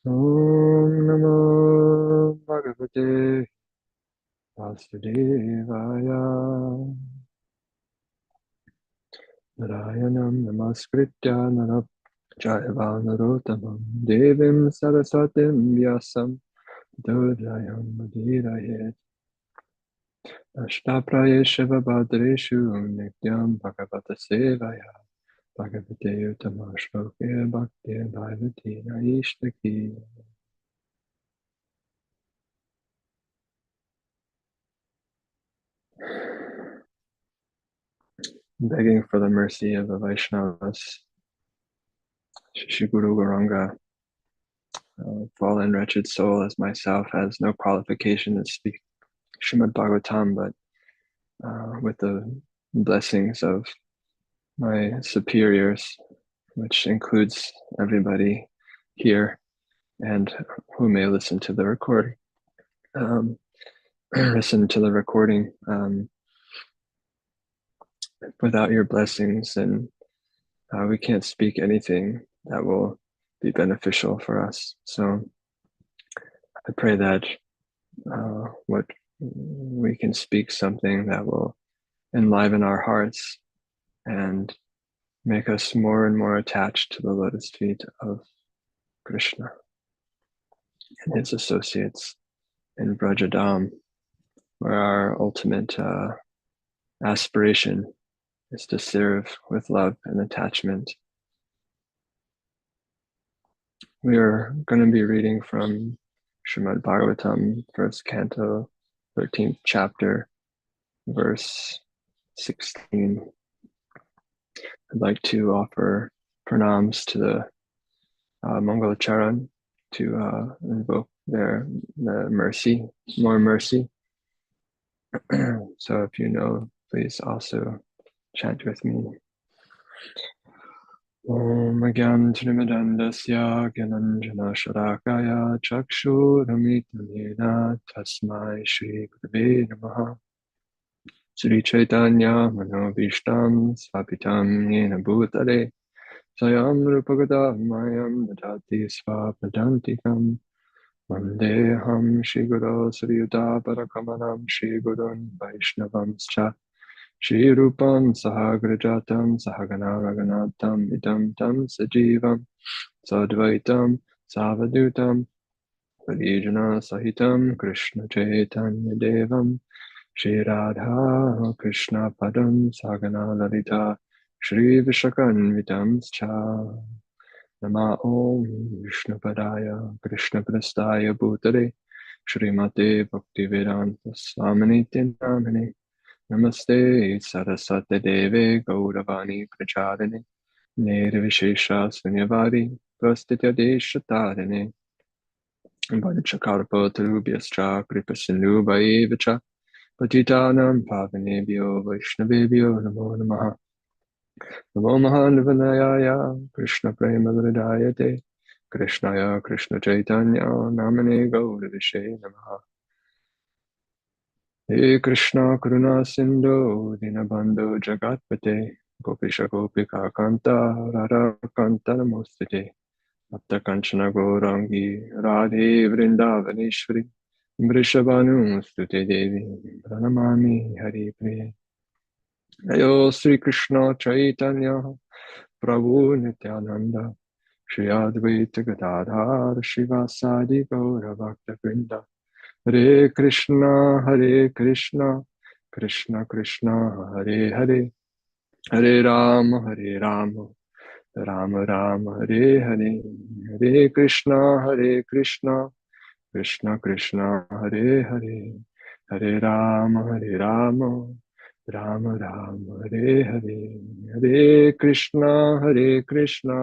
Om Namo Bhagavate Vasudevaya Narayanam Namaskritya Narajayava Narottamam Devim Saraswatim Vyasam Dodayam Madhirayet Ashtaprayesha Vabhadreshu Nityam Bhagavata Sevaya Bhagavate Uttama Shloke Bhakti Bhagavati Naishtaki. Begging for the mercy of the Vaishnavas, Shishiguru Garanga, fallen wretched soul as myself, has no qualification to speak Srimad Bhagavatam, but with the blessings of my superiors, which includes everybody here and who may listen to the recording. Listen to the recording. Without your blessings, and we can't speak anything that will be beneficial for us. So I pray that what we can speak something that will enliven our hearts and make us more and more attached to the lotus feet of Krishna and his associates in Brajadam, where our ultimate aspiration is to serve with love and attachment. We are going to be reading from Srimad Bhagavatam, first canto, 13th chapter, verse 16. I'd like to offer pranams to the Mangalacharan to invoke the mercy, more mercy. So if you know, please also chant with me. Om Agyantrimadandasya Gyananjana Sharakaya Chakshuramitamena Tasmai Shri Gurave Namaha Sri Chaitanya Manobishtam Svapitam Yena Bhutale Sayam Rupagada Mayam Dadati Svapadantikam Vandeham Shri Guru Sri Yuta Parakamanam Shri Gurun Vaishnavamscha Shri Rupam Sahagrajatam Sahagana Raghunatam Idam Tam Sajivam Sadvaitam Savadutam Varijana Sahitam Krishna Chaitanya Devam Shri Radha Krishna Padam Sagana Lalita Shri Vishakanvitam Cha Nama Om Vishnu Padaya Krishna Prastaya Bhutale Shrimate Bhaktivedanta Swaminiti Namane Namaste Saraswati Deve Gauravani Pracharini Nirvishesha Sunyavari Prastitya Deshatarine Vanichakarpa Tarubhyascha Kripasindhu Vaevacha Patitanam Pavanebhyo Vaishnavebhyo Namo Namaha Namo Mahanvanayaya Krishna Prema Vridayate Krishnaya Krishna Chaitanya Namane Gauravishe Namaha He Krishna Karuna Sindhu Dinabandhu Jagatpate Gopisha Gopika Kanta Radha Kanta Namostate Bhakta Kanchana Gaurangi Radhe Vrindavaneshwari Vrishabhanu Stute Devi Pranamami Hari Priya Ayo Sri Krishna Chaitanya Prabhu Nityananda Shri Advaita Gadadhar Shivasadi Gaura Bhakta Vrinda Hare Krishna Krishna Krishna Hare Hare Hare Rama Rama Rama Hare Hare Hare Krishna Krishna Krishna Hare Hare Hare Rama Rama Rama Hare Hare Hare Krishna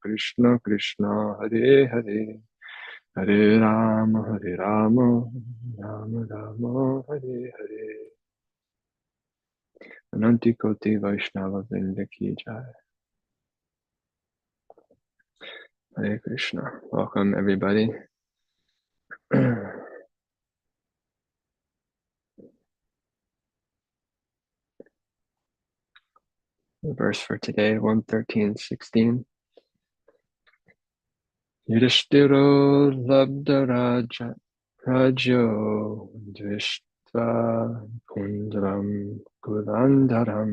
Krishna Krishna Hare Hare Hare Rama Rama Rama Hare Hare Ananti Koti Vaishnava Vrinda Ki Jai. Hare Krishna. Welcome everybody. The verse for today, 113:16. Yudhishthiro labda rajo drishtva pundram kulandharam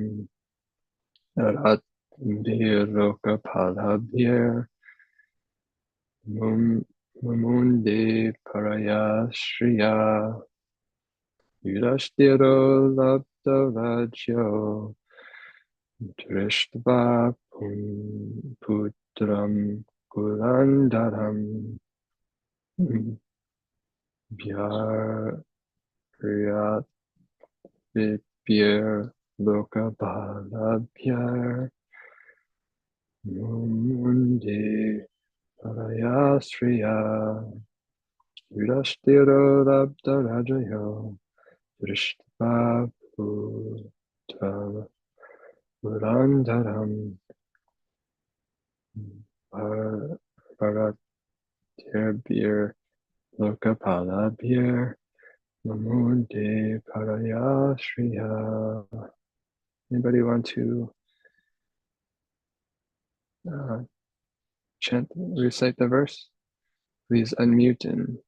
ratbhirlokapalabhir mumunde parayashriya. Yudhishthiro labda rajo drishtva putram kulandharam Vyar Lokabalabhyar Mundi Parayasriya Yudhasthira Labda Rajayo Drishtva Putra Purandaram Bharatyabhir Lokapalabhir Mundi Parayasriya. Anybody want to recite the verse? Please unmute and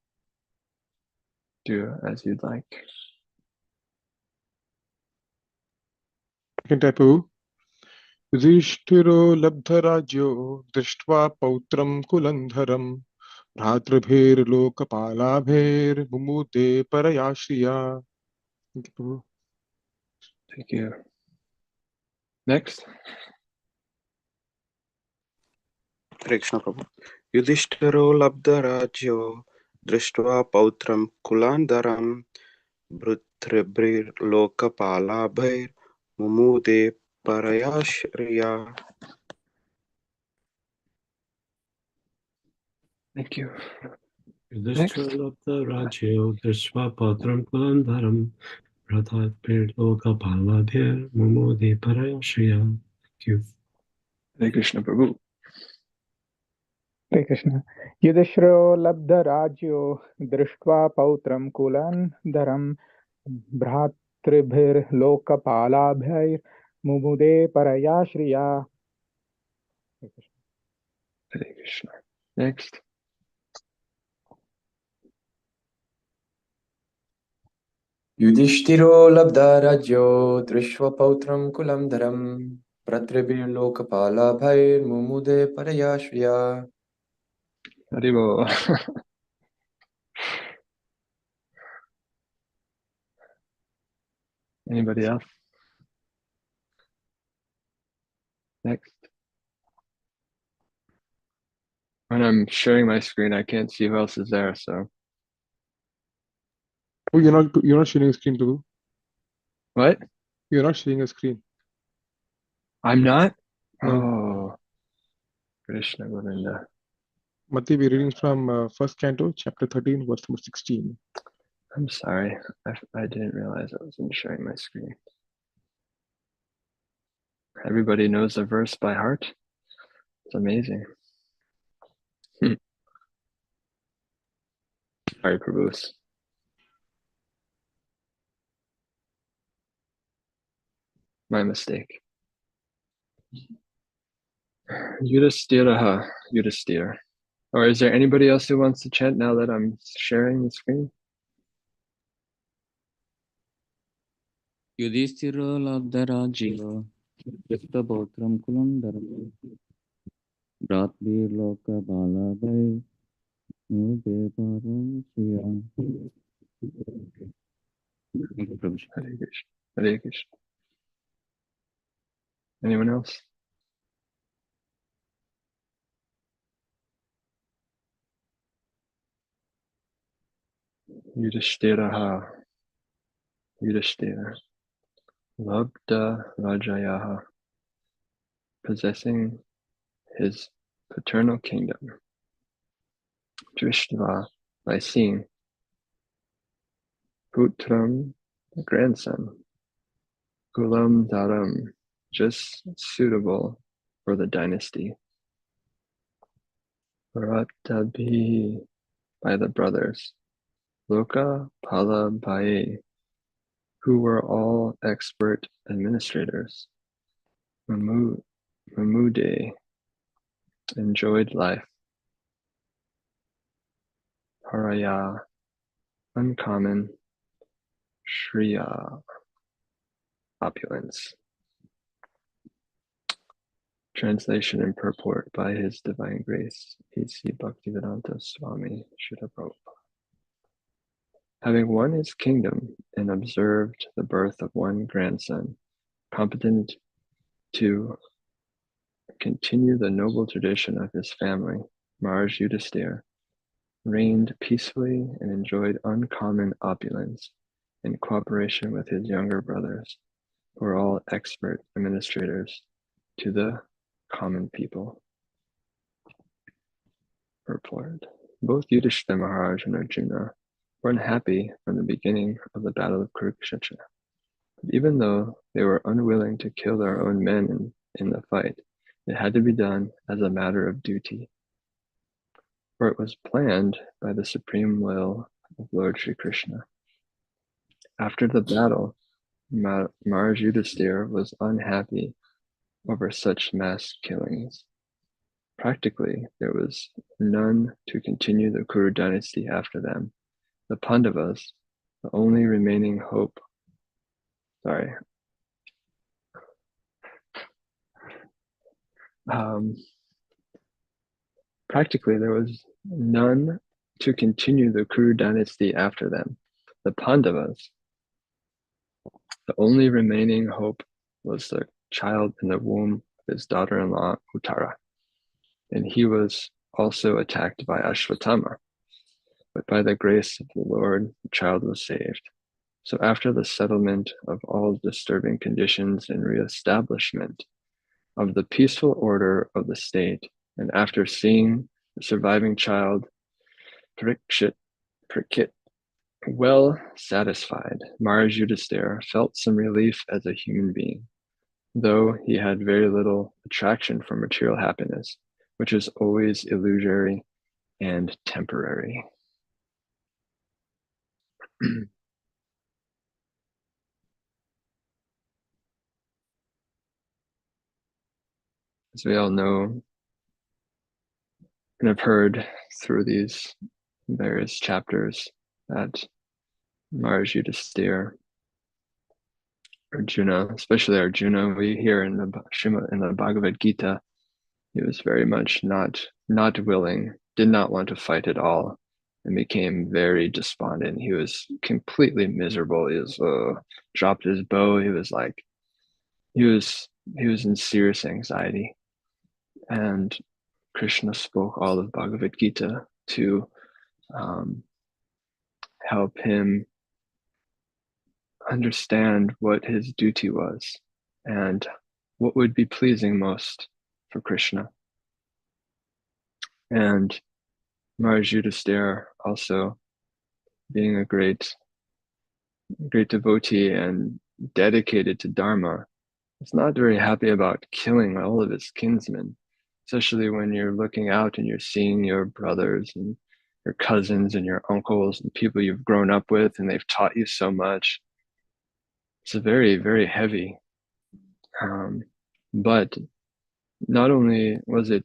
do as you'd like. Yudhishthiro labdharajyo drishtva pautram kulandharam bhratrabhir lokapalabhir mumude parayashriya. Thank you. Thank you. Next. Hare Krishna Prabhu. Yudhishthiro labdharajyo drishtva pautram kulandharam bhratrabhir lokapalabhir mumude parayashriya. Thank you. Yudhishthira labdharajyo drishtva pautram kulandharam bhratrabhir lokapalabhir mumude parayashriya. Thank you. Hare Krishna Prabhu. Hare Krishna. Yudhishthiro labdha rajyo drishtva pautram kulandharam bhratribhir lokapalabhair mumude parayashriya. Hare Krishna. Next. Yudhishthiro labdha rajyo drishva pautram kulandharam pratribhir lokapalabhair mumude parayashriya. Haribo. Anybody else? Next. When I'm sharing my screen, I can't see who else is there, so. Oh, you're not sharing a screen, Prabhu. What? You're not sharing a screen. I'm not? No. Oh. Krishna Govinda. Mati, we're reading from first canto, chapter 13, verse number 16. I'm sorry. I didn't realize I wasn't sharing my screen. Everybody knows the verse by heart. It's amazing. Sorry, Prabhus. My mistake. Yudhishthiraha. Yudhishthira. Or is there anybody else who wants to chant now that I'm sharing the screen? Yudhishthira labdharajyo drishta pautram kulandharam bhratribhir lokapalabhair mumude parayashriya. Thank you, Prabhu. Hare Krishna. Hare Krishna. Anyone else? Yudhishthiraha. Yudhishthira. Labda Rajayaha. Possessing his paternal kingdom. Drishtva. By seeing. Putram. The grandson. Kulam Dharam. Just suitable for the dynasty. Bharatabhi. By the brothers. Loka Pala Bhaye. Who were all expert administrators. Mamude enjoyed life. Paraya, uncommon, Shriya, opulence. Translation and purport by His Divine Grace, A.C. Bhaktivedanta Swami Srila Prabhupada. Having won his kingdom and observed the birth of one grandson, competent to continue the noble tradition of his family, Maharaj Yudhisthira reigned peacefully and enjoyed uncommon opulence in cooperation with his younger brothers, who were all expert administrators to the common people. Purport. Both Yudhishthira Maharaj and Arjuna were unhappy from the beginning of the battle of Kurukshetra. But even though they were unwilling to kill their own men in the fight, it had to be done as a matter of duty, for it was planned by the supreme will of Lord Sri Krishna. After the battle, Maharaj Yudhisthira was unhappy over such mass killings. Practically, there was none to continue the Kuru dynasty after them. The Pandavas, the only remaining hope. Practically, there was none to continue the Kuru dynasty after them. The Pandavas, the only remaining hope was the child in the womb of his daughter-in-law, Uttara. And he was also attacked by Ashwatthama. But by the grace of the Lord, the child was saved. So after the settlement of all disturbing conditions and reestablishment of the peaceful order of the state, and after seeing the surviving child, Parikshit, well satisfied, Maharaj Yudhisthira felt some relief as a human being, though he had very little attraction for material happiness, which is always illusory and temporary. As we all know and have heard through these various chapters, that Maharaj Yudhisthira, Arjuna, especially Arjuna, we hear in the Bhagavad Gita, he was very much not willing, did not want to fight at all, and became very despondent. He was completely miserable. He was dropped his bow. He was in serious anxiety, and Krishna spoke all of Bhagavad Gita to help him understand what his duty was and what would be pleasing most for Krishna. And Maharaj Yudhisthira, also being a great devotee and dedicated to Dharma, is not very happy about killing all of his kinsmen, especially when you're looking out and you're seeing your brothers and your cousins and your uncles and people you've grown up with and they've taught you so much. It's a very, very heavy. But not only was it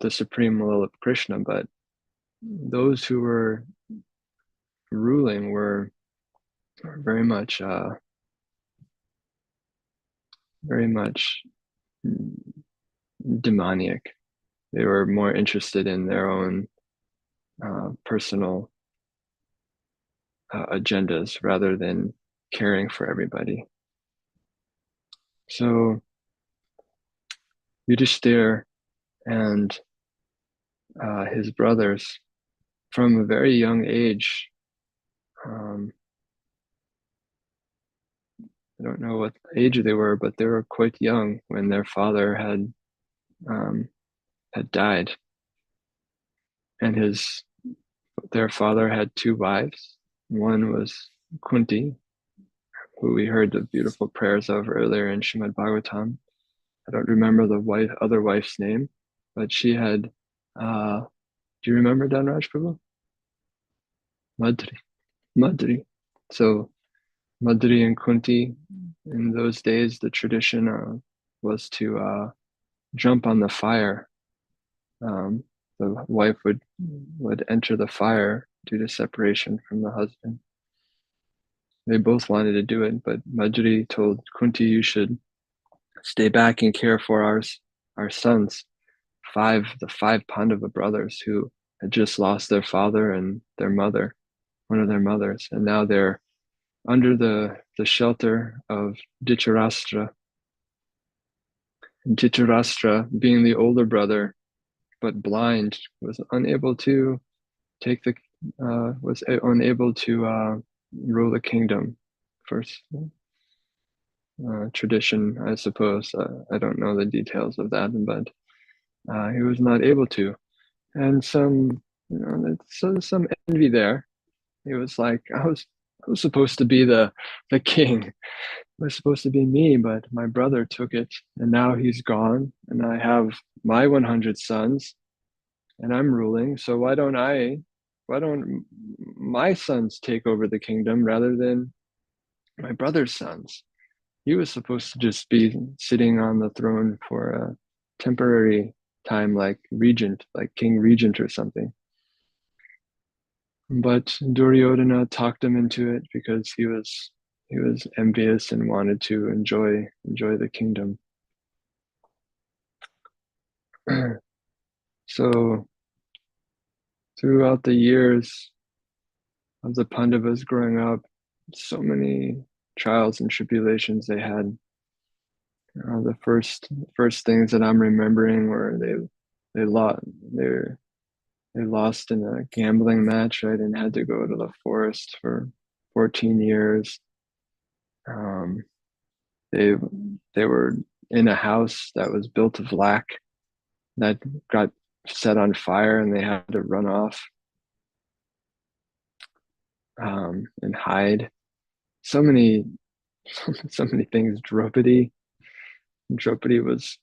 the supreme will of Krishna, but those who were ruling were very much demoniac. They were more interested in their own personal agendas rather than caring for everybody. So Yudhishthira and his brothers, from a very young age, I don't know what age they were, but they were quite young when their father had died, and their father had two wives. One was Kunti, who we heard the beautiful prayers of earlier in Srimad Bhagavatam. I don't remember the other wife's name, but she had, do you remember Dhanraj Prabhu? Madri. So Madri and Kunti, in those days, the tradition was to jump on the fire. The wife would enter the fire due to separation from the husband. They both wanted to do it, but Majri told Kunti, you should stay back and care for our sons, the five Pandava brothers who had just lost their father and their mother, one of their mothers, and now they're under the shelter of Dhritarashtra. Dhritarashtra, being the older brother but blind, was unable to rule the kingdom. First tradition, I suppose. I don't know the details of that, but he was not able to, and some envy there. He was like, I was supposed to be the king. It was supposed to be me, but my brother took it, and now he's gone, and I have my 100 sons, and I'm ruling. So why don't my sons take over the kingdom rather than my brother's sons? He was supposed to just be sitting on the throne for a temporary time, like regent, like king regent or something. But Duryodhana talked him into it because he was envious and wanted to enjoy the kingdom. So throughout the years of the Pandavas growing up, so many trials and tribulations they had. The first things that I'm remembering were they lost in a gambling match, right, and had to go to the forest for 14 years. They were in a house that was built of lac that got set on fire, and they had to run off and hide. So many things. Draupadi was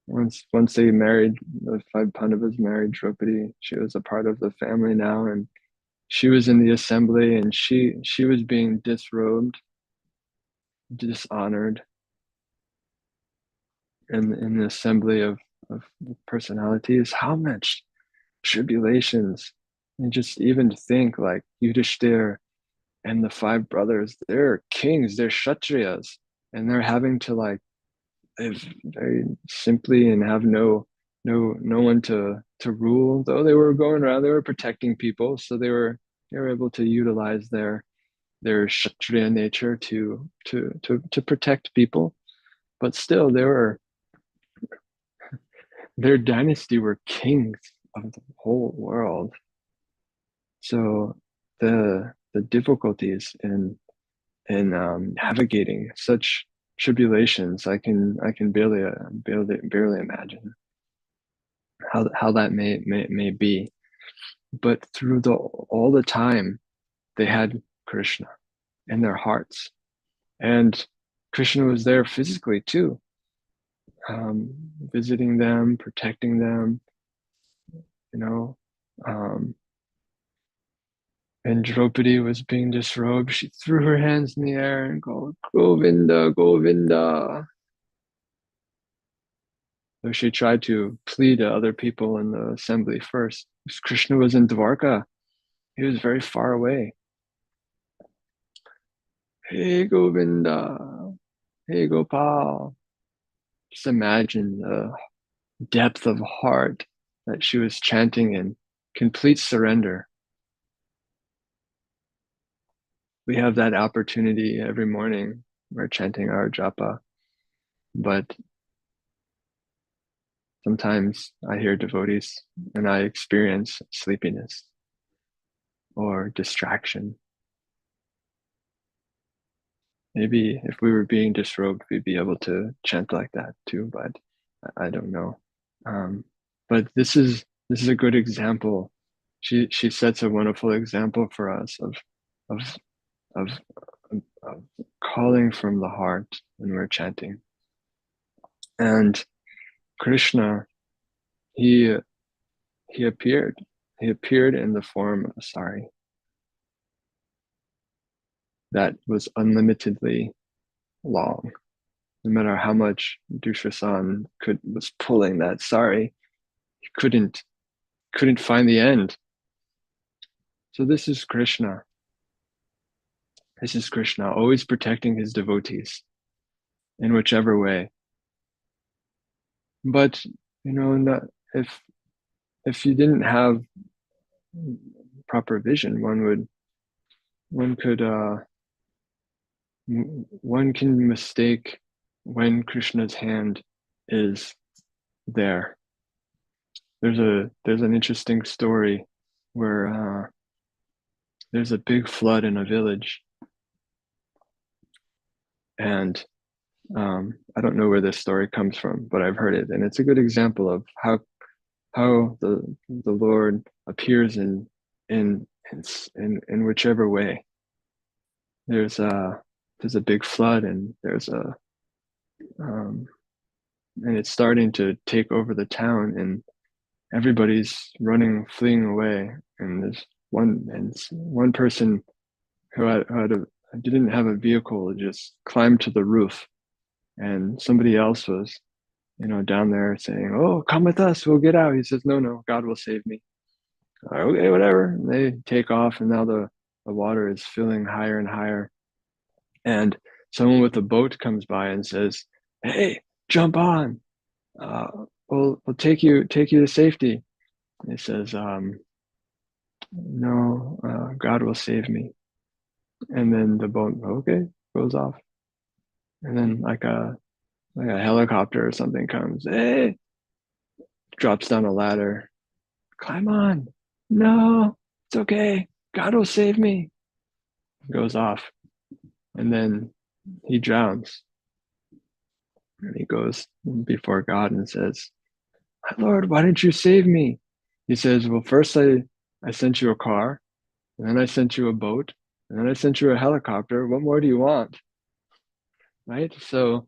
once they married, the five Pandavas married Draupadi. She was a part of the family now, and she was in the assembly, and she was being disrobed, dishonored in the assembly of personalities. How much tribulations, and just even think like Yudhishthir and the five brothers, they're kings, they're Kshatriyas, and they're having to like live very simply and have no one to rule. Though they were going around, they were protecting people, so they were able to utilize their Kshatriya nature to protect people. But still, their dynasty were kings of the whole world. So the difficulties in navigating such tribulations, I can barely imagine how that may be. But through all the time, they had Krishna in their hearts, and Krishna was there physically too, visiting them, protecting them, and Draupadi was being disrobed. She threw her hands in the air and called, Govinda, Govinda. So she tried to plead to other people in the assembly first. Krishna was in Dwarka. He was very far away. Hey, Govinda. Hey, Gopal. Just imagine the depth of heart that she was chanting in complete surrender. We have that opportunity every morning. We're chanting our japa, but sometimes I hear devotees and I experience sleepiness or distraction. Maybe if we were being disrobed, we'd be able to chant like that too, but I don't know. But this is a good example. She sets a wonderful example for us of calling from the heart when we're chanting. And Krishna, he appeared in the form of a sari that was unlimitedly long. No matter how much Dushasan was pulling that sari, he couldn't find the end. So this is Krishna. This is Krishna, always protecting his devotees in whichever way. But if you didn't have proper vision, one can mistake when Krishna's hand is there. There's an interesting story where there's a big flood in a village, and I don't know where this story comes from, but I've heard it, and it's a good example of how the Lord appears in whichever way. There's a big flood, and and it's starting to take over the town, and everybody's fleeing away, and there's one person who didn't have a vehicle just climbed to the roof, and somebody else was down there saying, "Oh, come with us, we'll get out." He says, "No, God will save me." Okay, whatever. And they take off, and now the water is filling higher and higher, and someone with a boat comes by and says, "Hey, jump on, we'll take you to safety." And he says, "No, God will save me." And then the boat, okay, goes off, and then like a helicopter or something comes, "Hey," drops down a ladder, "Climb on." "No, it's okay, God will save me." Goes off, and then he drowns, and he goes before God and says, "My Lord, why didn't you save me?" He says, "Well, first I sent you a car, and then I sent you a boat, and then I sent you a helicopter. What more do you want?" Right? So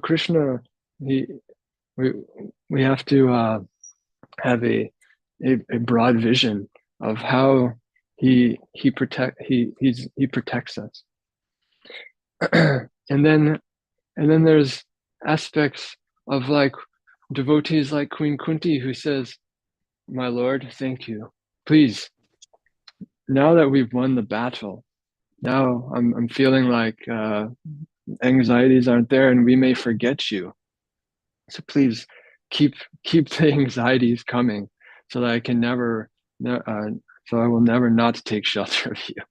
Krishna, we have to have a broad vision of how he protects us. and then there's aspects of like devotees like Queen Kunti, who says, "My Lord, thank you. Please, now that we've won the battle, now I'm feeling like anxieties aren't there, and we may forget you. So please keep the anxieties coming, so that I can so I will never not take shelter of you.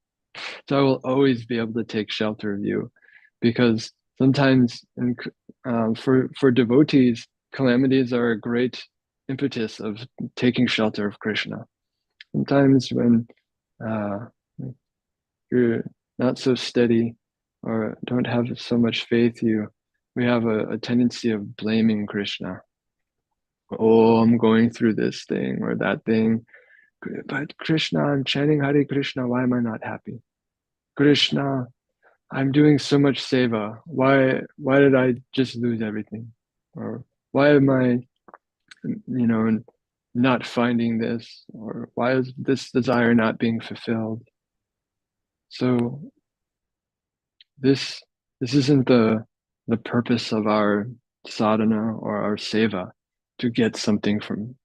So I will always be able to take shelter of you, because sometimes for devotees, calamities are a great impetus of taking shelter of Krishna. Sometimes when you're not so steady or don't have so much faith, we have a tendency of blaming Krishna. "Oh, I'm going through this thing or that thing, but Krishna, I'm chanting Hare Krishna, why am I not happy? Krishna, I'm doing so much seva, why did I just lose everything? Or why am I not finding this? Or why is this desire not being fulfilled?" So this isn't the purpose of our sadhana or our seva, to get something from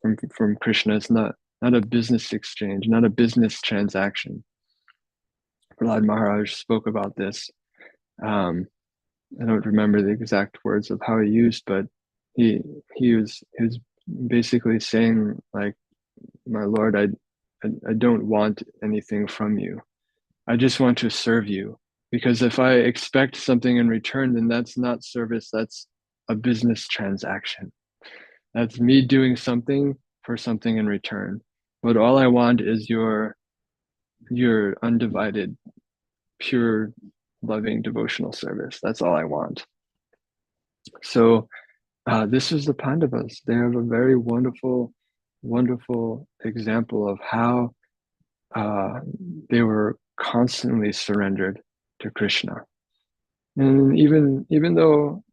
Krishna. It's not a business exchange, not a business transaction. Prahlad Maharaj spoke about this. I don't remember the exact words of how he used, but he was basically saying, like, "My Lord, I don't want anything from you. I just want to serve you. Because if I expect something in return, then that's not service, that's a business transaction. That's me doing something for something in return. But all I want is your undivided, pure, loving, devotional service. That's all I want." So this is the Pandavas. They have a very wonderful, wonderful example of how they were constantly surrendered to Krishna. And even though,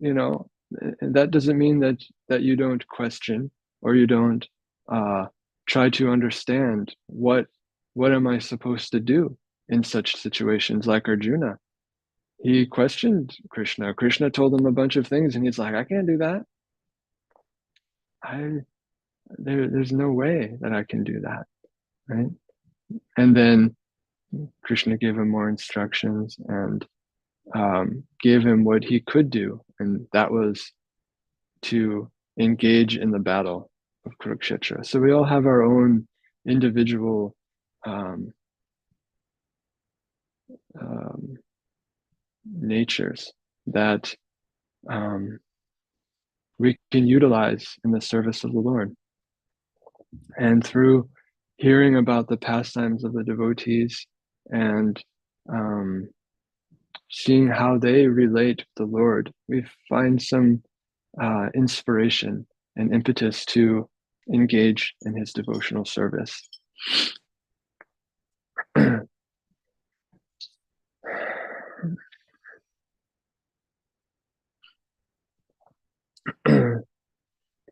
that doesn't mean that you don't question, or you don't try to understand what am I supposed to do in such situations. Like Arjuna, he questioned Krishna. Krishna told him a bunch of things, and he's like, "I can't do that. There's no way that I can do that," right? And then Krishna gave him more instructions and gave him what he could do, and that was to engage in the battle of Kurukshetra. So we all have our own individual natures that we can utilize in the service of the Lord. And through hearing about the pastimes of the devotees and seeing how they relate to the Lord, we find some inspiration and impetus to engage in his devotional service.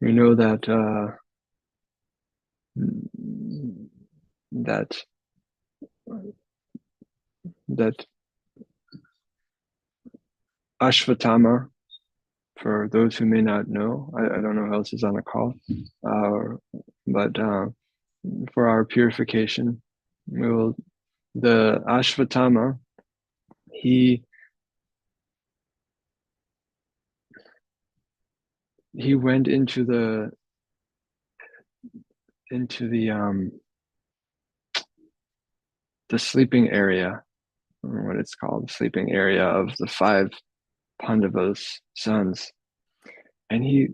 We know that that Ashvatthama, for those who may not know, I don't know who else is on the call, but for our purification, the Ashvatthama, he went into the sleeping area, I don't know what it's called, the sleeping area of the 5 Pandavas' sons, and he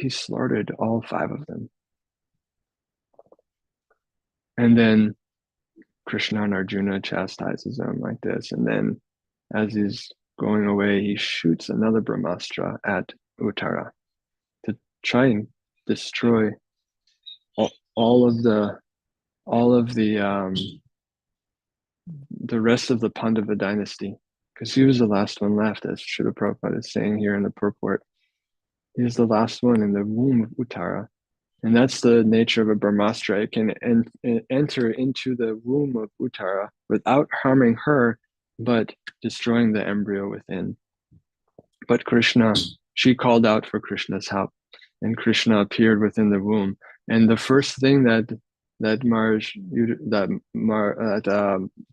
slaughtered all 5 of them. And then Krishna and Arjuna chastises him like this, and then as he's going away, he shoots another Brahmastra at Uttara to try and destroy all of the rest of the Pandava dynasty, because he was the last one left, as Srila Prabhupada is saying here in the purport. He was the last one in the womb of Uttara. And that's the nature of a Brahmastra. It can enter into the womb of Uttara without harming her, but destroying the embryo within. But Krishna, she called out for Krishna's help, and Krishna appeared within the womb. And the first thing that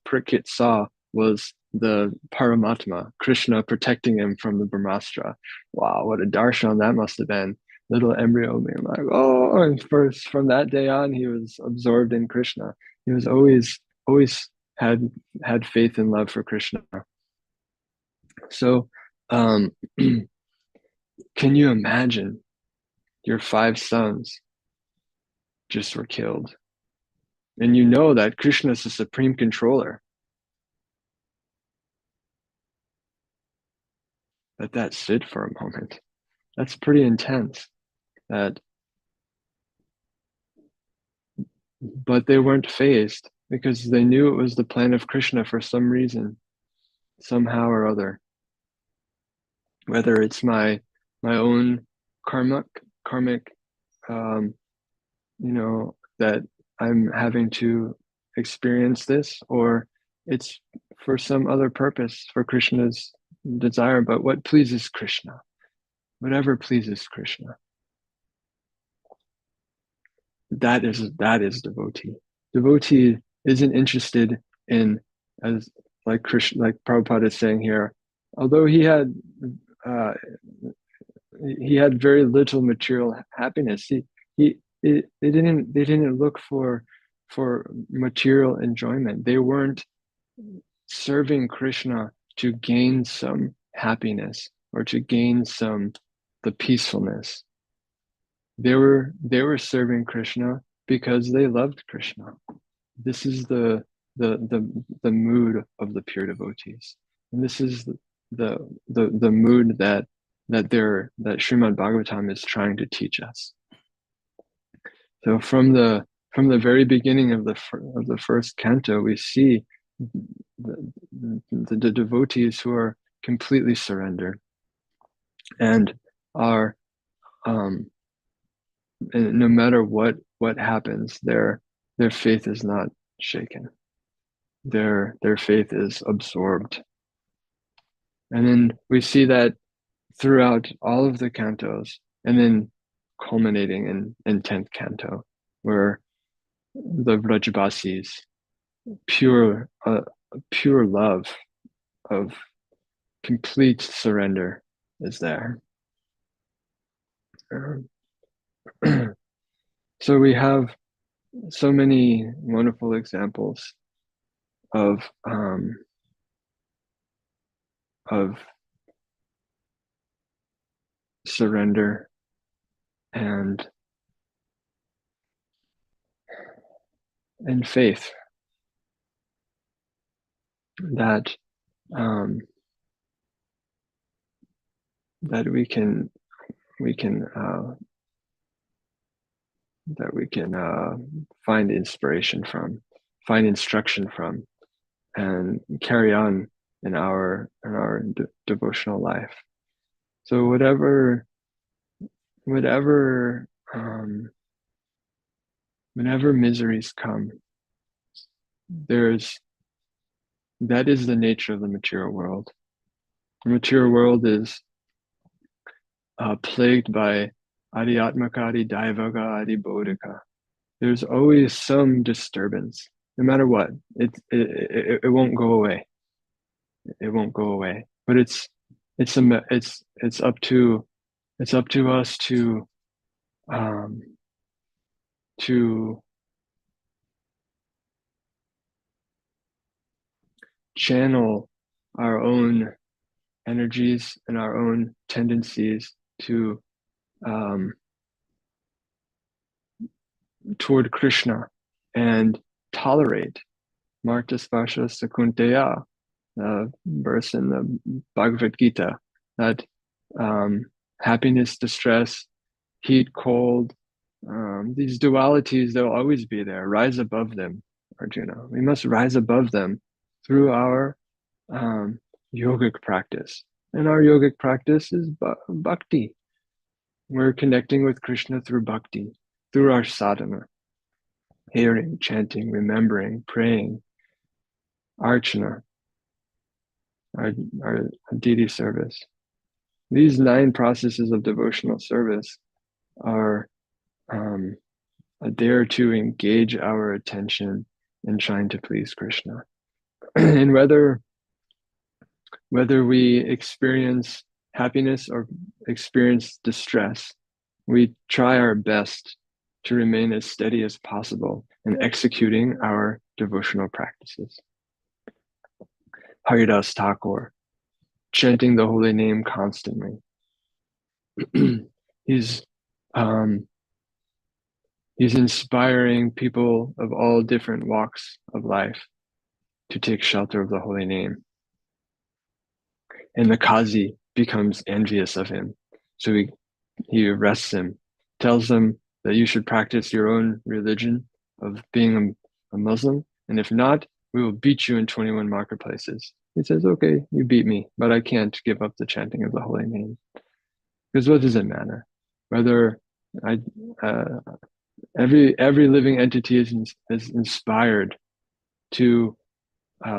Parikshit saw was the Paramatma, Krishna protecting him from the Brahmastra. Wow, what a darshan that must have been. Little embryo being like, oh, and first from that day on, he was absorbed in Krishna. He was always had faith and love for Krishna. So can you imagine your 5 sons just were killed? And you know that Krishna is the supreme controller. Let that sit for a moment. That's pretty intense. But they weren't fazed because they knew it was the plan of Krishna for some reason, somehow or other. Whether it's my own karmic, that I'm having to experience this, or it's for some other purpose, for Krishna's desire. But what pleases Krishna? Whatever pleases Krishna. That is devotee. Devotee isn't interested in, as like Krishna, like Prabhupada is saying here, although he had very little material happiness. They didn't look for material enjoyment. They weren't serving Krishna to gain some happiness or to gain the peacefulness. They were serving Krishna because they loved Krishna. This is the mood of the pure devotees, and this is the mood that Srimad Bhagavatam is trying to teach us. So from the very beginning of the first canto, we see the devotees who are completely surrendered and are and no matter what happens, their faith is not shaken. Their faith is absorbed. And then we see that throughout all of the cantos, and then culminating in 10th canto, where the Vrajbasis, pure love of complete surrender is there. So we have so many wonderful examples of surrender and faith that that we can find inspiration from, find instruction from, and carry on in our devotional life. So whatever miseries come, that is the nature of the material world. The material world is plagued by Adhyatmaka, Daivaga, Bodhika. There's always some disturbance, no matter what. It won't go away. It won't go away. But it's up to us to channel our own energies and our own tendencies to toward Krishna and tolerate Marta Spasha Sakunteya, verse in the Bhagavad Gita, that happiness, distress, heat, cold, these dualities, they'll always be there. Rise above them, Arjuna. We must rise above them through our yogic practice. And our yogic practice is bhakti. We're connecting with Krishna through bhakti, through our sadhana, hearing, chanting, remembering, praying, archana, our deity service. These 9 processes of devotional service are there to engage our attention in trying to please Krishna. And whether we experience happiness or experience distress, we try our best to remain as steady as possible in executing our devotional practices. Haridas Thakur, chanting the holy name constantly. He's inspiring people of all different walks of life to take shelter of the holy name. And the Kazi becomes envious of him. So he arrests him, tells him that you should practice your own religion of being a Muslim. And if not, we will beat you in 21 marketplaces. He says, okay, you beat me, but I can't give up the chanting of the holy name. Because what does it matter? Whether every living entity is inspired to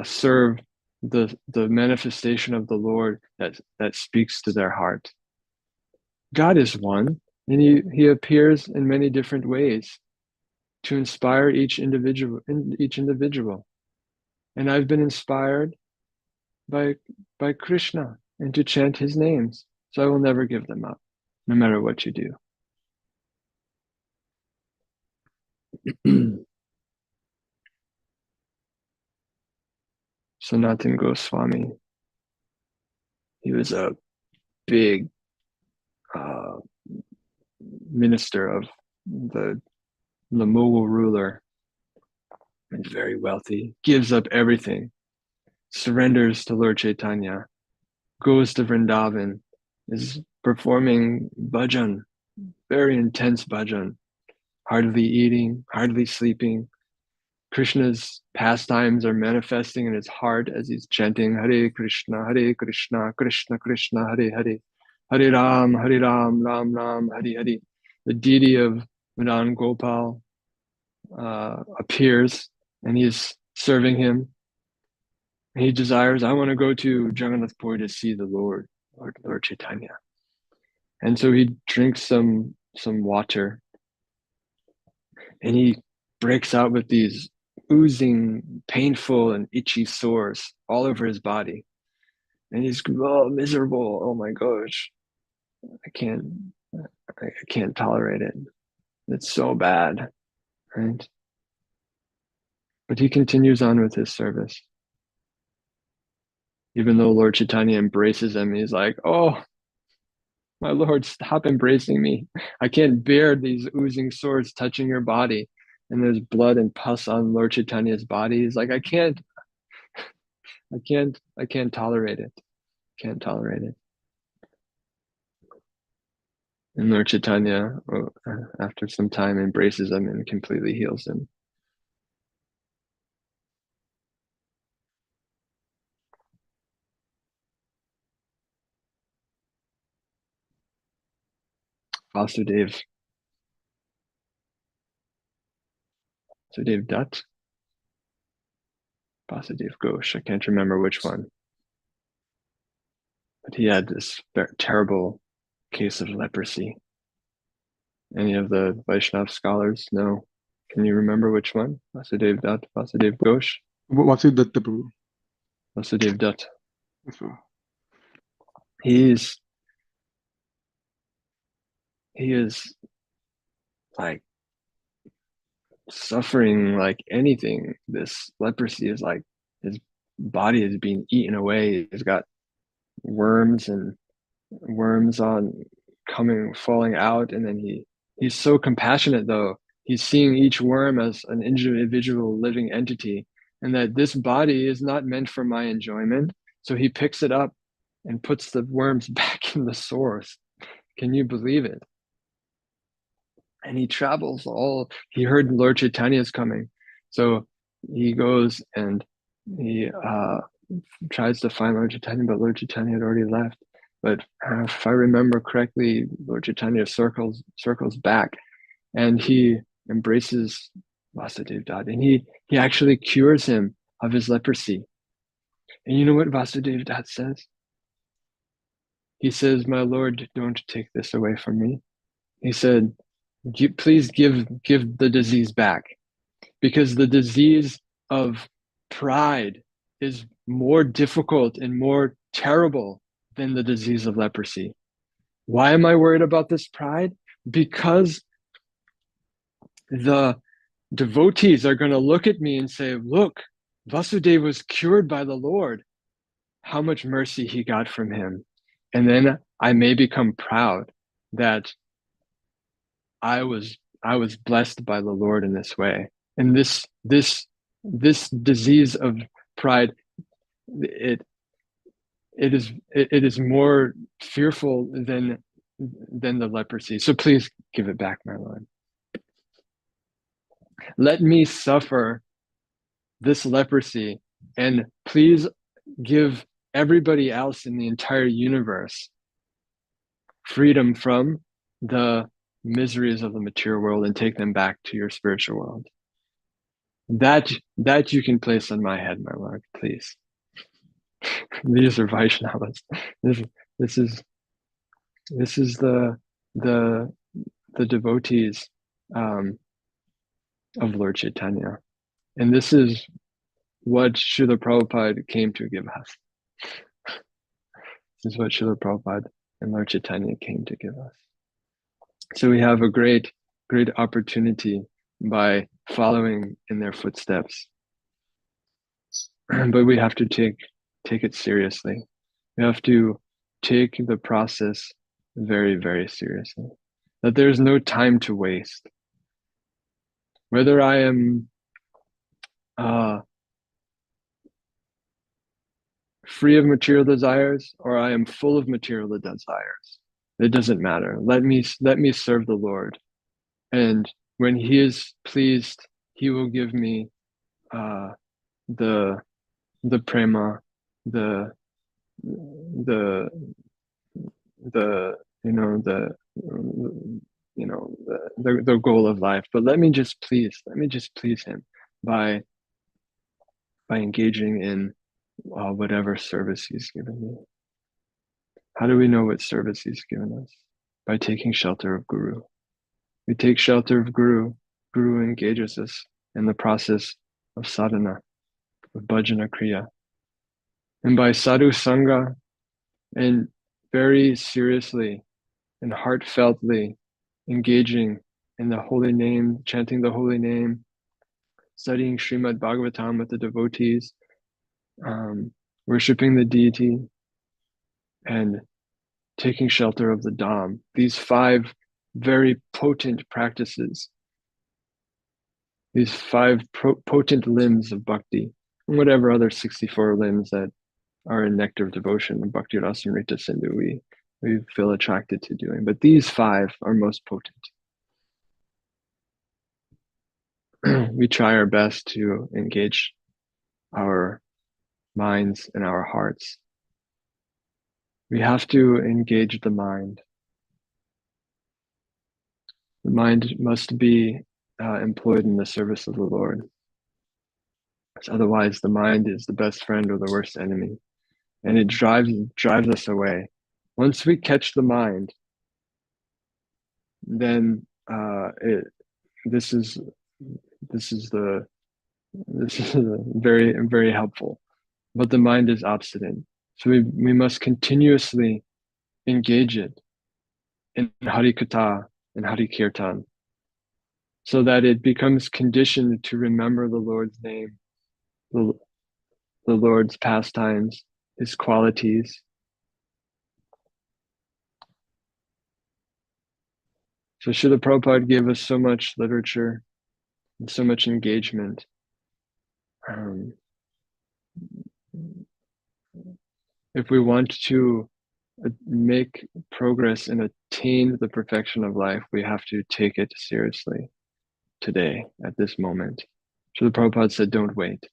serve the manifestation of the Lord that speaks to their heart. God is one, and he appears in many different ways to inspire each individual. And I've been inspired by Krishna and to chant his names. So I will never give them up, no matter what you do. Sanatana Goswami, he was a big minister of the Mughal ruler. He's very wealthy, gives up everything, surrenders to Lord Chaitanya, goes to Vrindavan, is performing bhajan, very intense bhajan, hardly eating, hardly sleeping. Krishna's pastimes are manifesting in his heart as he's chanting Hare Krishna, Krishna Krishna, Hare Hare, Hare Ram, Ram Ram, Hare Hare. The deity of Madan Gopal appears and he's serving him. He desires, I want to go to Jagannath Puri to see the Lord Chaitanya. And so he drinks some water and he breaks out with these oozing, painful, and itchy sores all over his body. And he's miserable. Oh my gosh. I can't tolerate it. It's so bad. Right? But he continues on with his service. Even though Lord Chaitanya embraces him, he's like, oh, my Lord, stop embracing me. I can't bear these oozing sores touching your body. And there's blood and pus on Lord Chaitanya's body. He's like, I can't tolerate it. Can't tolerate it. And Lord Chaitanya, after some time, embraces him and completely heals him. Vasudev Dutt, Vasudev Ghosh, I can't remember which one. But he had this terrible case of leprosy. Any of the Vaishnav scholars know? Can you remember which one? Vasudev Dutt, Vasudev Ghosh? Vasudev Datta Prabhu. Vasudev Dutt. Yes, sir. He is like suffering like anything. This leprosy is like his body is being eaten away. He's got worms on falling out, and then he's so compassionate though. He's seeing each worm as an individual living entity, and that this body is not meant for my enjoyment. So he picks it up and puts the worms back in the source. Can you believe it? And he travels he heard Lord Chaitanya is coming. So he goes and he tries to find Lord Chaitanya, but Lord Chaitanya had already left. But if I remember correctly, Lord Chaitanya circles back and he embraces Vasudev Dutt, and he actually cures him of his leprosy. And you know what Vasudev Dutt says? He says, my Lord, don't take this away from me. He said, please give the disease back, because the disease of pride is more difficult and more terrible than the disease of leprosy. Why am I worried about this pride? Because the devotees are going to look at me and say, look, Vasudeva was cured by the Lord. How much mercy he got from him. And then I may become proud that I was blessed by the Lord in this way. And this disease of pride, it is more fearful than the leprosy. So please give it back, my Lord. Let me suffer this leprosy, and please give everybody else in the entire universe freedom from the miseries of the material world and take them back to your spiritual world. That you can place on my head, my Lord, please. These are Vaishnavas. This is the devotees of Lord Chaitanya, and this is what Srila Prabhupada came to give us. This is what Srila Prabhupada and Lord Chaitanya came to give us. So we have a great opportunity by following in their footsteps. But we have to take it seriously. We have to take the process very, very seriously. That there's no time to waste. Whether I am free of material desires or I am full of material desires, it doesn't matter. Let me serve the Lord, and when He is pleased, He will give me the prema, the goal of life. But let me just please Him by engaging in whatever service He's given me. How do we know what service He's given us? By taking shelter of Guru. We take shelter of Guru Guru engages us in the process of sadhana, of bhajana kriya. And by sadhu sangha, and very seriously and heartfeltly engaging in the holy name, chanting the holy name, studying Srimad Bhagavatam with the devotees, worshipping the deity, and taking shelter of the Dham. These 5 very potent practices, these 5 potent limbs of bhakti, and whatever other 64 limbs that are in nectar of devotion, Bhakti Rasamrita Sindhu, we feel attracted to doing. But these 5 are most potent. We try our best to engage our minds and our hearts. We have to engage the mind. The mind must be employed in the service of the Lord. Because otherwise, the mind is the best friend or the worst enemy, and it drives us away. Once we catch the mind, then this is very, very helpful. But the mind is obstinate, so we must continuously engage it in Hari Katha and Hari Kirtan, so that it becomes conditioned to remember the Lord's name, the Lord's pastimes, His qualities. So Srila Prabhupada gave us so much literature and so much engagement. If we want to make progress and attain the perfection of life, we have to take it seriously today, at this moment. Srila Prabhupada said, don't wait.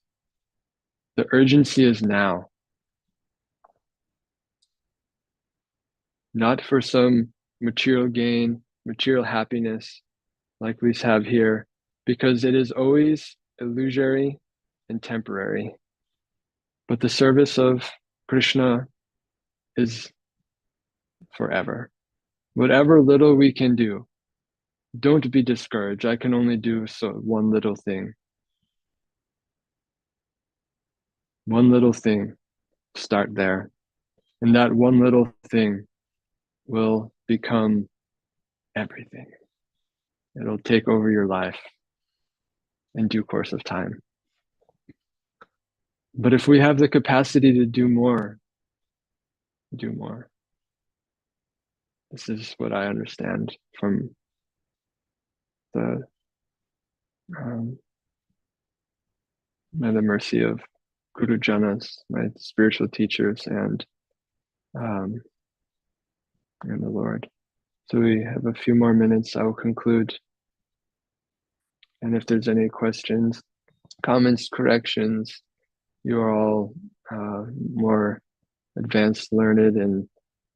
The urgency is now. Not for some material gain, material happiness like we have here, because it is always illusory and temporary. But the service of Krishna is forever. Whatever little we can do, don't be discouraged. I can only do one little thing. One little thing. Start there. And that one little thing will become everything. It'll take over your life in due course of time. But if we have the capacity to do more, do more. This is what I understand from the by the mercy of Guru Janas, my spiritual teachers, and the Lord. So we have a few more minutes. I will conclude. And if there's any questions, comments, corrections, you are all more advanced, learned, and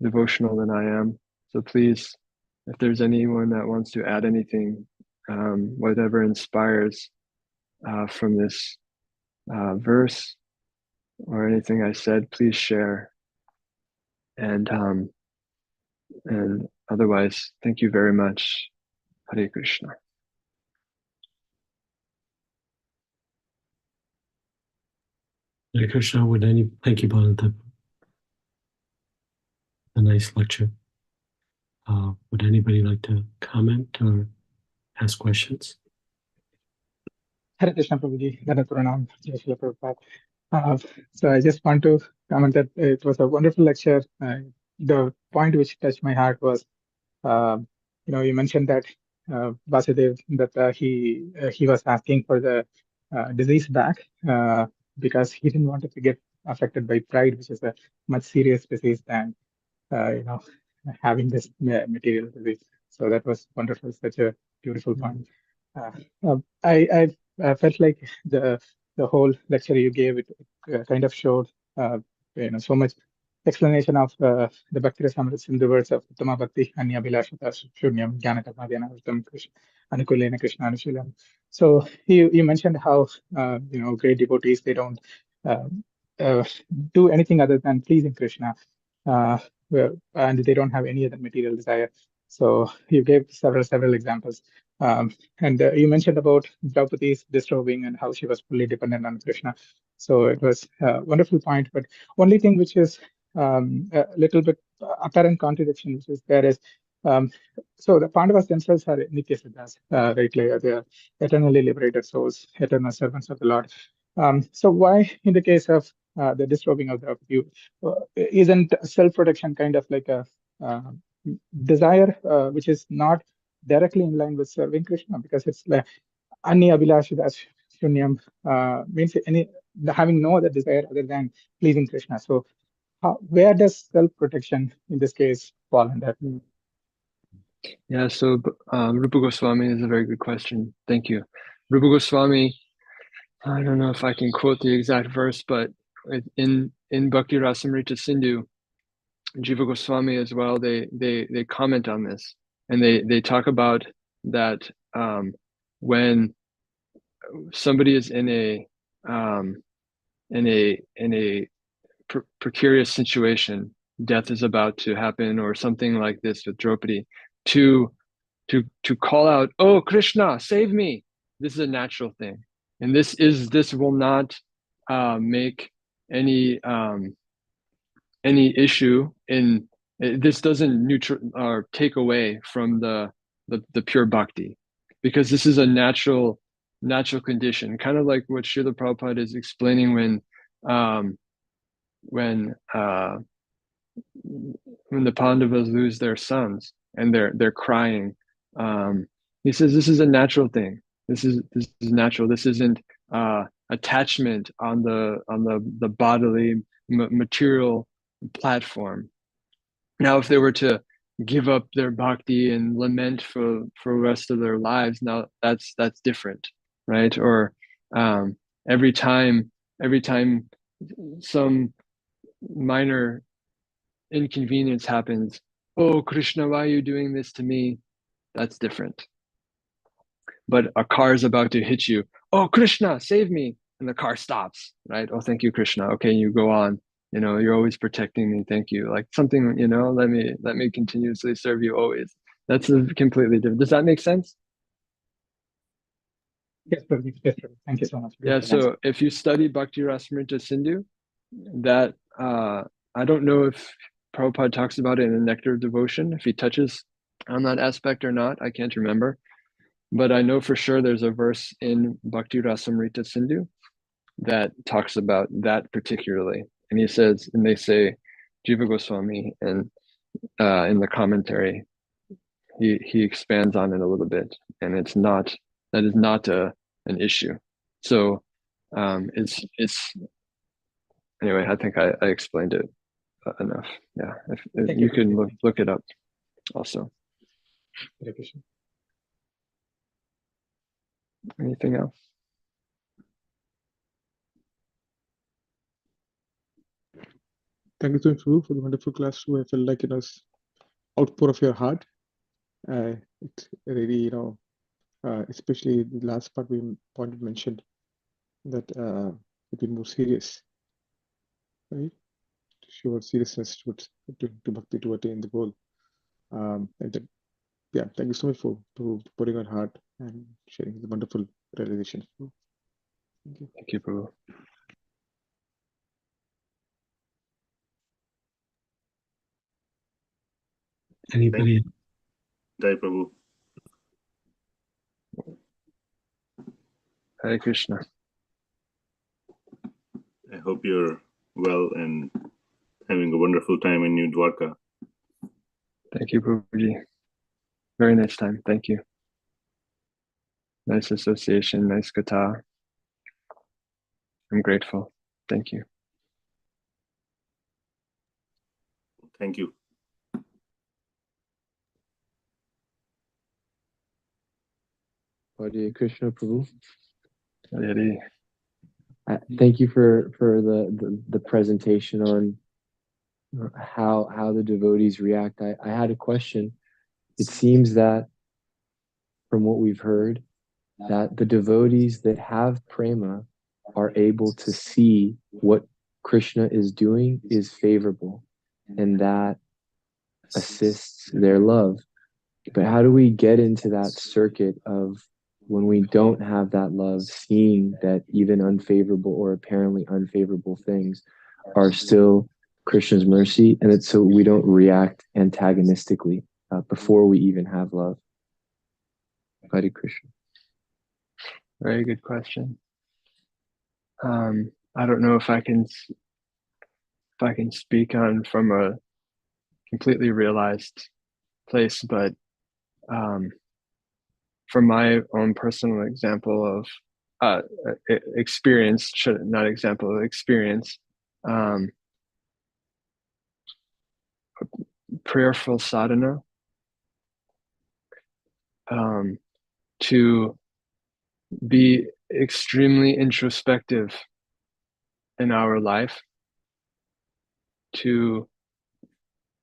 devotional than I am. So please, if there's anyone that wants to add anything, whatever inspires from this verse or anything I said, please share. And otherwise, thank you very much. Hare Krishna. Hare Krishna, thank you, Bhagavatam. A nice lecture. Would anybody like to comment or ask questions? Hare Krishna Prabhuji, Dhanat Pranam, Jai Shri Prabhupada. So I just want to comment that it was a wonderful lecture. The point which touched my heart was, you mentioned that Vasudev, that he was asking for the disease back because he didn't want it to get affected by pride, which is a much serious disease than having this material disease. So that was wonderful, such a beautiful point. I felt like the whole lecture you gave, it kind of showed so much explanation of the Bhakti Rasamrita in the words of Uttama Bhakti Anya Bilashata Shunyam Jnana Karma Dhyana Vritam Anukulena Krishna Anushilam. So you mentioned how great devotees, they don't do anything other than pleasing Krishna, and they don't have any other material desire. So you gave several examples. And you mentioned about Draupadi's disturbing and how she was fully dependent on Krishna. So it was a wonderful point. But only thing which is a little bit apparent contradiction, which is there is, so the Pandavas themselves are Nitya Siddhas, right? Like they are eternally liberated souls, eternal servants of the Lord. So why, in the case of the disturbing of Draupadi, isn't self-protection kind of like a uh, desire which is not directly in line with serving Krishna, because it's like Ani Abhilashidas Shunyam means having no other desire other than pleasing Krishna. So where does self-protection in this case fall in that? Yeah, so Rupa Goswami is a very good question. Thank you. Rupa Goswami, I don't know if I can quote the exact verse, but in Bhakti Rasamrita Sindhu, Jiva Goswami as well, they comment on this, and they talk about that when somebody is in a precarious situation, death is about to happen or something like this with Draupadi, to call out, "Oh Krishna, save me!" This is a natural thing, and this will not make any issue in this. Doesn't neutral or take away from the pure bhakti, because this is a natural condition, kind of like what Srila Prabhupada is explaining when the Pandavas lose their sons and they're crying. He says this is a natural thing. This is natural. This isn't attachment on the bodily material platform. Now, if they were to give up their bhakti and lament for the rest of their lives, now that's different, right? Or every time some minor inconvenience happens, "Oh Krishna, why are you doing this to me?" That's different. But a car is about to hit you, "Oh Krishna, save me," and the car stops, right? "Oh, thank you Krishna, okay," you go on, you're always protecting me, thank you, like something, let me continuously serve you always. That's a completely different. Does that make sense? Yes, Prabhuji. Yes, Prabhuji. Thank you so much. Yeah, so if you study Bhakti Rasamrita Sindhu, that I don't know if Prabhupada talks about it in the Nectar of Devotion, if he touches on that aspect or not, I can't remember. But I know for sure there's a verse in Bhakti Rasamrita Sindhu that talks about that particularly. And he says, and they say, Jiva Goswami, and in the commentary, he expands on it a little bit, and that is not an issue. So it's anyway, I think I explained it enough. Yeah, if you can look it up also. Anything else? Thank you so much, Prabhu, for the wonderful class too. I felt like it was outpour of your heart. It really, especially the last part point mentioned that it be more serious, right? To show seriousness to bhakti to attain the goal. And that, yeah, thank you so much for putting on heart and sharing the wonderful realization. Thank you. Thank you, Prabhu. Anybody? Jai Prabhu. Hare Krishna. I hope you're well and having a wonderful time in New Dwarka. Thank you, Prabhuji. Very nice time. Thank you. Nice association, nice katha. I'm grateful. Thank you. Thank you. Hare Krishna, Prabhu. Hare. Thank you for the presentation on how the devotees react. I had a question. It seems that from what we've heard, that the devotees that have prema are able to see what Krishna is doing is favorable, and that assists their love. But how do we get into that circuit of when we don't have that love, seeing that even unfavorable or apparently unfavorable things are still Krishna's mercy, and it's so we don't react antagonistically before we even have love? Hare Krishna. Very good question. I don't know if I can speak on from a completely realized place, but from my own personal example of experience, not example of experience, prayerful sadhana, to be extremely introspective in our life, to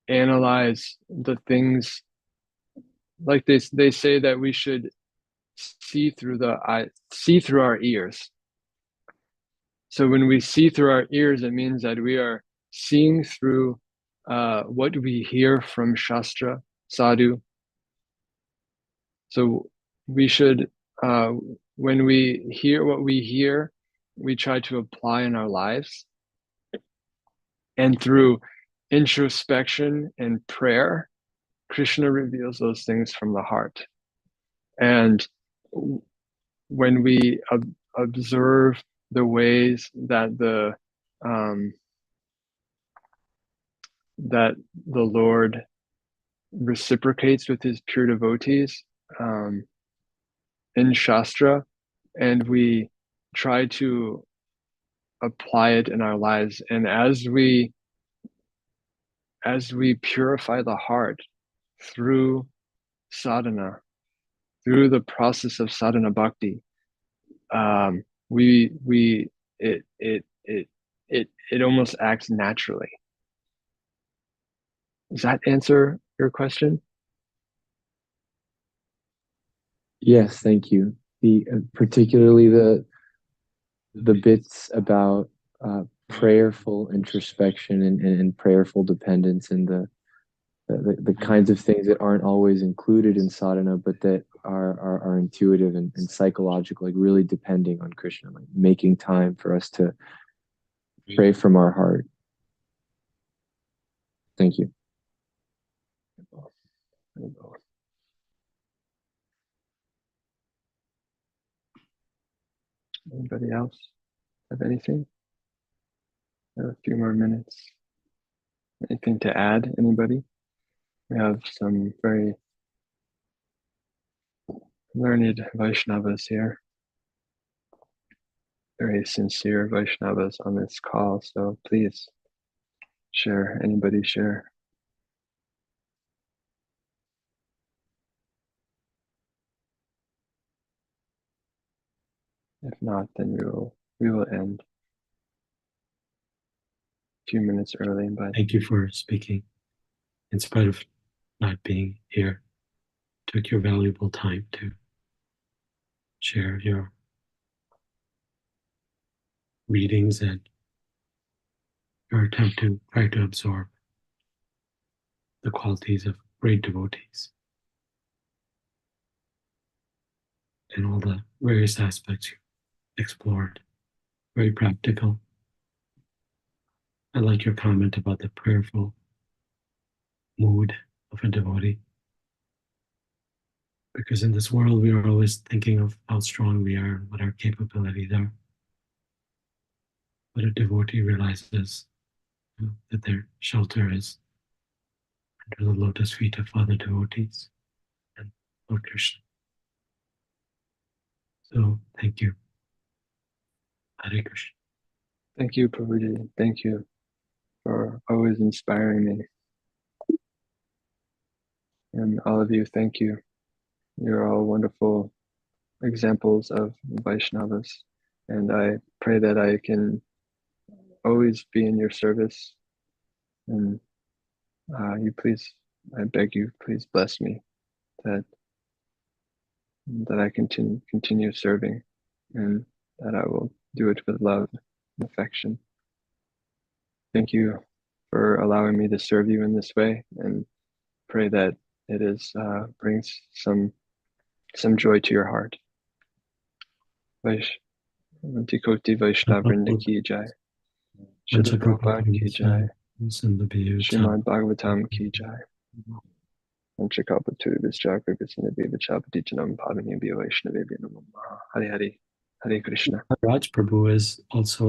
analyze the things, like they say that we should see through our ears. So when we see through our ears, it means that we are seeing through what we hear from Shastra, Sadhu. So we should, when we hear what we hear, we try to apply in our lives. And through introspection and prayer, Krishna reveals those things from the heart. And when we observe the ways that the Lord reciprocates with his pure devotees in Shastra, and we try to apply it in our lives, and as we purify the heart through sadhana, through the process of sadhana bhakti, it almost acts naturally. Does that answer your question? Yes, thank you. Particularly the bits about prayerful introspection and prayerful dependence, and the kinds of things that aren't always included in sadhana, but that are intuitive and psychological, like really depending on Krishna, like making time for us to pray from our heart. Thank you. Anybody else have anything? We have a few more minutes. Anything to add, anybody? We have some very learned Vaishnavas here, very sincere Vaishnavas on this call, so please share. Anybody share? If not, then we will end a few minutes early. But Thank you for speaking. In spite of not being here, took your valuable time to share your readings and your attempt to try to absorb the qualities of great devotees and all the various aspects you explored. Very practical. I like your comment about the prayerful mood of a devotee, because in this world we are always thinking of how strong we are and what our capabilities are. But a devotee realizes that their shelter is under the lotus feet of other devotees and Lord Krishna. So thank you. Hare Krishna. thank you, Prabhuji. Thank you for always inspiring me. And all of you, thank you. You're all wonderful examples of Vaishnavas. And I pray that I can always be in your service. And you please, I beg you, please bless me that I continue serving, and that I will do it with love and affection. Thank you for allowing me to serve you in this way, and pray that it is brings some joy to your heart. Tikoti Vaishnav Vrinda ki jai. Srila Prabhupada ki jai. Srimad Bhagavatam ki jai. Vanchakalpatu Visjakra Visnavi Vichapati Janam Padani Vaishnavi Namo. Hare Hare. Hare Krishna. Raj Prabhu is also